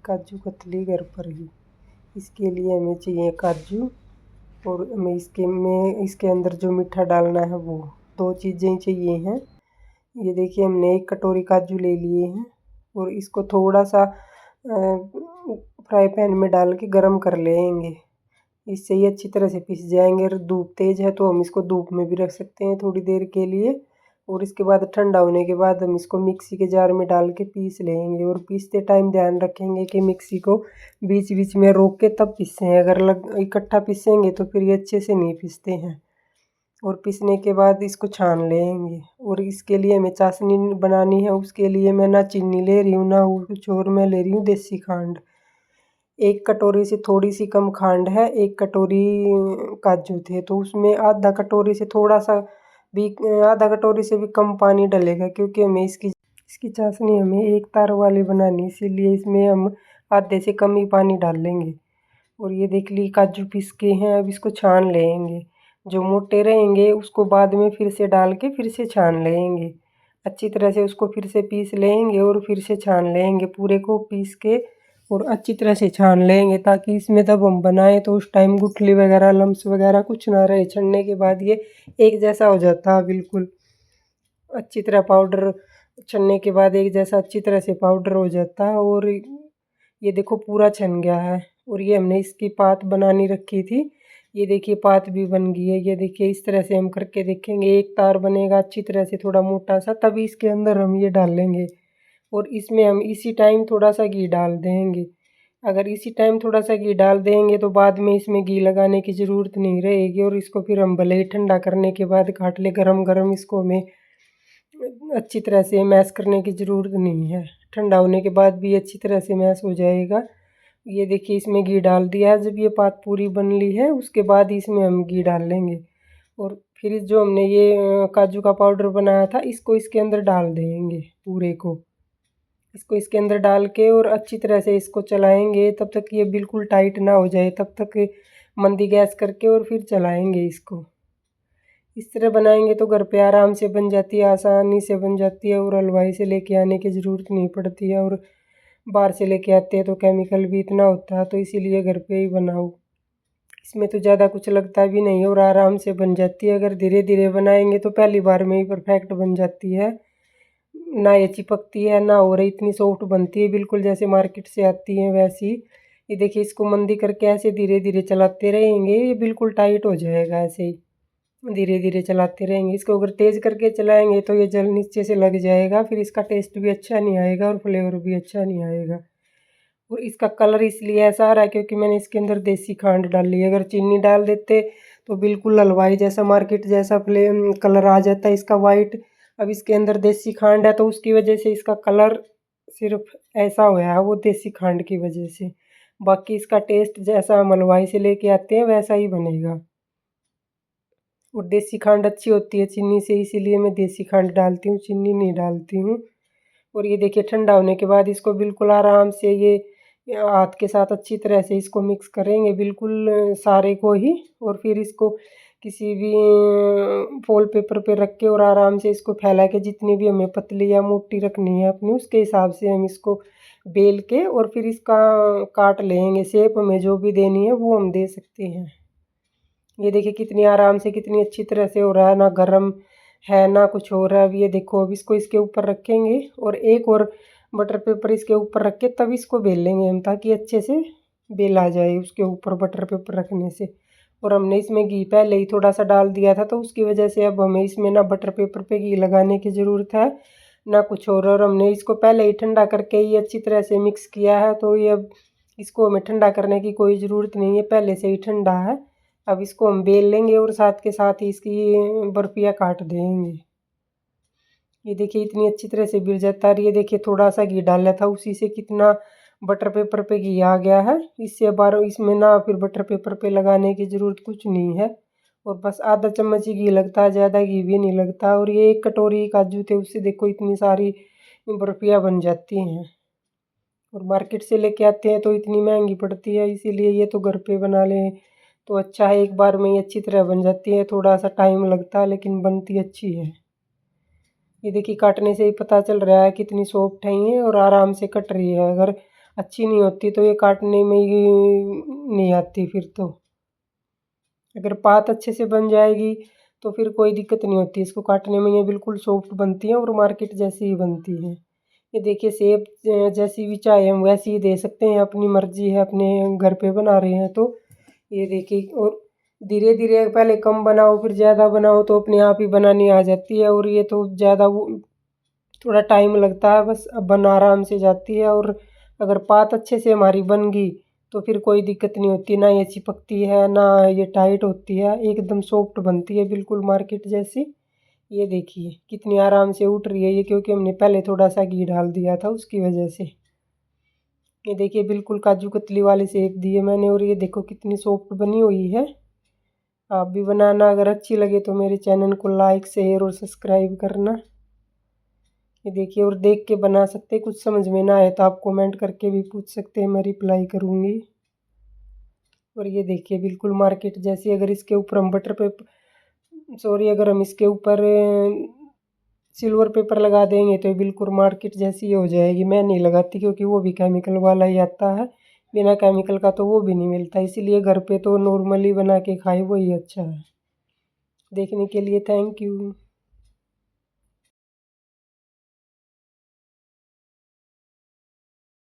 काजू कतली घर पर ही। इसके लिए हमें चाहिए काजू और हमें इसके अंदर जो मीठा डालना है वो 2 चीज़ें चाहिए हैं। ये देखिए हमने 1 कटोरी काजू ले लिए हैं और इसको थोड़ा सा फ्राई पैन में डाल के गरम कर लेंगे। इससे ये अच्छी तरह से पिस जाएंगे। और धूप तेज़ है तो हम इसको धूप में भी रख सकते हैं थोड़ी देर के लिए। और इसके बाद ठंडा होने के बाद हम इसको मिक्सी के जार में डाल के पीस लेंगे। और पीसते टाइम ध्यान रखेंगे कि मिक्सी को बीच बीच में रोक के तब पीसें। अगर इकट्ठा पीसेंगे तो फिर ये अच्छे से नहीं पीसते हैं। और पीसने के बाद इसको छान लेंगे। और इसके लिए हमें चाशनी बनानी है। उसके लिए मैं ना चीनी ले रही हूँ ना कुछ और, मैं ले रही हूँ देसी खांड। 1 कटोरी से थोड़ी सी कम खांड है। 1 कटोरी काजू थे तो उसमें आधा कटोरी से थोड़ा सा भी, आधा कटोरी से भी कम पानी डलेगा, क्योंकि हमें इसकी चाशनी हमें 1 तार वाली बनानी, इसीलिए इसमें हम आधे से कम ही पानी डाल लेंगे। और ये देख ली काजू पीस के हैं। अब इसको छान लेंगे। जो मोटे रहेंगे उसको बाद में फिर से डाल के फिर से छान लेंगे। अच्छी तरह से उसको फिर से पीस लेंगे और फिर से छान लेंगे। पूरे को पीस के और अच्छी तरह से छान लेंगे, ताकि इसमें तब हम बनाएं तो उस टाइम गुठली वगैरह लम्स वगैरह कुछ ना रहे। छनने के बाद ये एक जैसा हो जाता है बिल्कुल अच्छी तरह पाउडर। छनने के बाद एक जैसा अच्छी तरह से पाउडर हो जाता है। और ये देखो पूरा छन गया है। और ये हमने इसकी पात बनानी रखी थी। ये देखिए पात भी बन गई है। ये देखिए इस तरह से हम करके देखेंगे। 1 तार बनेगा अच्छी तरह से थोड़ा मोटा सा, तभी इसके अंदर हम ये डाल लेंगे। और इसमें हम इसी टाइम थोड़ा सा घी डाल देंगे। अगर इसी टाइम थोड़ा सा घी डाल देंगे तो बाद में इसमें घी लगाने की ज़रूरत नहीं रहेगी। और इसको फिर हम भले ही ठंडा करने के बाद काट ले, गरम गरम इसको हमें अच्छी तरह से मैश करने की ज़रूरत नहीं है। ठंडा होने के बाद भी अच्छी तरह से मैश हो जाएगा। ये देखिए इसमें घी डाल दिया है। जब ये पात पूरी बन ली है उसके बाद इसमें हम घी डाल लेंगे। और फिर जो हमने ये काजू का पाउडर बनाया था इसको इसके अंदर डाल देंगे पूरे को। इसको इसके अंदर डाल के और अच्छी तरह से इसको चलाएंगे तब तक ये बिल्कुल टाइट ना हो जाए, तब तक मंदी गैस करके और फिर चलाएंगे इसको। इस तरह बनाएंगे तो घर पे आराम से बन जाती है, आसानी से बन जाती है। और हलवाई से लेके आने की ज़रूरत नहीं पड़ती है। और बाहर से लेके आते हैं तो केमिकल भी इतना होता है, तो इसीलिए घर पे ही बनाओ। इसमें तो ज़्यादा कुछ लगता भी नहीं और आराम से बन जाती है। अगर धीरे धीरे बनाएंगे तो पहली बार में ही परफेक्ट बन जाती है। ना ये चिपकती है ना और इतनी सॉफ्ट बनती है, बिल्कुल जैसे मार्केट से आती है वैसी। ये देखिए इसको मंदी करके ऐसे धीरे धीरे चलाते रहेंगे, ये बिल्कुल टाइट हो जाएगा। ऐसे ही धीरे धीरे चलाते रहेंगे। इसको अगर तेज़ करके चलाएंगे तो ये जल नीचे से लग जाएगा, फिर इसका टेस्ट भी अच्छा नहीं आएगा और फ्लेवर भी अच्छा नहीं आएगा। और इसका कलर इसलिए ऐसा आ रहा है क्योंकि मैंने इसके अंदर देसी खांड डाली है। अगर चीनी डाल देते तो बिल्कुल हलवाई जैसा मार्केट जैसा कलर आ जाता है इसका वाइट। अब इसके अंदर देसी खांड है तो उसकी वजह से इसका कलर सिर्फ ऐसा हुआ है, वो देसी खांड की वजह से। बाकी इसका टेस्ट जैसा हम हलवाई से लेके आते हैं वैसा ही बनेगा। और देसी खांड अच्छी होती है चीनी से, इसीलिए मैं देसी खांड डालती हूँ, चीनी नहीं डालती हूँ। और ये देखिए ठंडा होने के बाद इसको बिल्कुल आराम से ये हाथ के साथ अच्छी तरह से इसको मिक्स करेंगे बिल्कुल सारे को ही। और फिर इसको किसी भी फॉल पेपर पे रख के और आराम से इसको फैला के, जितनी भी हमें पतली या मोटी रखनी है अपनी उसके हिसाब से हम इसको बेल के और फिर इसका काट लेंगे। शेप हमें जो भी देनी है वो हम दे सकते हैं। ये देखिए कितनी आराम से कितनी अच्छी तरह से हो रहा है, ना गर्म है ना कुछ हो रहा है। अब ये देखो, अब इसको इसके ऊपर रखेंगे और एक और बटर पेपर इसके ऊपर रख के तब इसको बेल लेंगे हम, ताकि अच्छे से बेल आ जाए उसके ऊपर बटर पेपर रखने से। और हमने इसमें घी पहले ही थोड़ा सा डाल दिया था तो उसकी वजह से अब हमें इसमें ना बटर पेपर पे घी लगाने की ज़रूरत है ना कुछ और हमने इसको पहले ही ठंडा करके ही अच्छी तरह से मिक्स किया है, तो ये अब इसको हमें ठंडा करने की कोई ज़रूरत नहीं है, पहले से ही ठंडा है। अब इसको हम बेल लेंगे और साथ के साथ ही इसकी बर्फियाँ काट देंगे। ये देखिए इतनी अच्छी तरह से बिल जाता है। ये देखिए थोड़ा सा घी डाला था उसी से कितना बटर पेपर पे घी आ गया है। इससे बार इसमें ना फिर बटर पेपर पे लगाने की ज़रूरत कुछ नहीं है। और बस आधा चम्मच ही घी लगता है, ज़्यादा घी भी नहीं लगता। और ये 1 कटोरी काजू थे, उससे देखो इतनी सारी बर्फियाँ बन जाती हैं। और मार्केट से लेके आते हैं तो इतनी महंगी पड़ती है, इसीलिए ये तो घर पे बना लें तो अच्छा है। एक बार में ही अच्छी तरह बन जाती है, थोड़ा सा टाइम लगता है लेकिन बनती अच्छी है। ये देखिए काटने से ही पता चल रहा है कितनी सॉफ्ट है ये और आराम से कट रही है। अगर अच्छी नहीं होती तो ये काटने में ही नहीं आती फिर तो। अगर पात अच्छे से बन जाएगी तो फिर कोई दिक्कत नहीं होती इसको काटने में, ये बिल्कुल सॉफ्ट बनती है और मार्केट जैसी ही बनती है। ये देखिए शेप जैसी भी चाहे हम वैसी ही दे सकते हैं, अपनी मर्जी है, अपने घर पे बना रहे हैं तो। ये देखिए, और धीरे धीरे पहले कम बनाओ फिर ज़्यादा बनाओ तो अपने आप ही बनानी आ जाती है। और ये तो ज़्यादा वो थोड़ा टाइम लगता है, बस अब बन आराम से जाती है। और अगर पात अच्छे से हमारी बन गई तो फिर कोई दिक्कत नहीं होती, ना ये चिपकती है ना ये टाइट होती है, एकदम सॉफ्ट बनती है बिल्कुल मार्केट जैसी। ये देखिए कितनी आराम से उठ रही है ये, क्योंकि हमने पहले थोड़ा सा घी डाल दिया था उसकी वजह से। ये देखिए बिल्कुल काजू कतली वाली शेप दी है मैंने, और ये देखो कितनी सॉफ्ट बनी हुई है। आप भी बनाना, अगर अच्छी लगे तो मेरे चैनल को लाइक शेयर और सब्सक्राइब करना। ये देखिए, और देख के बना सकते हैं, कुछ समझ में ना आए तो आप कमेंट करके भी पूछ सकते हैं, मैं रिप्लाई करूँगी। और ये देखिए बिल्कुल मार्केट जैसी। अगर इसके ऊपर हम बटर पेपर, सॉरी, अगर हम इसके ऊपर सिल्वर पेपर लगा देंगे तो ये बिल्कुल मार्केट जैसी हो जाएगी। मैं नहीं लगाती क्योंकि वो भी केमिकल वाला ही आता है, बिना केमिकल का तो वो भी नहीं मिलता, इसीलिए घर पे तो नॉर्मली बना के खाए वही अच्छा है। देखने के लिए थैंक यू।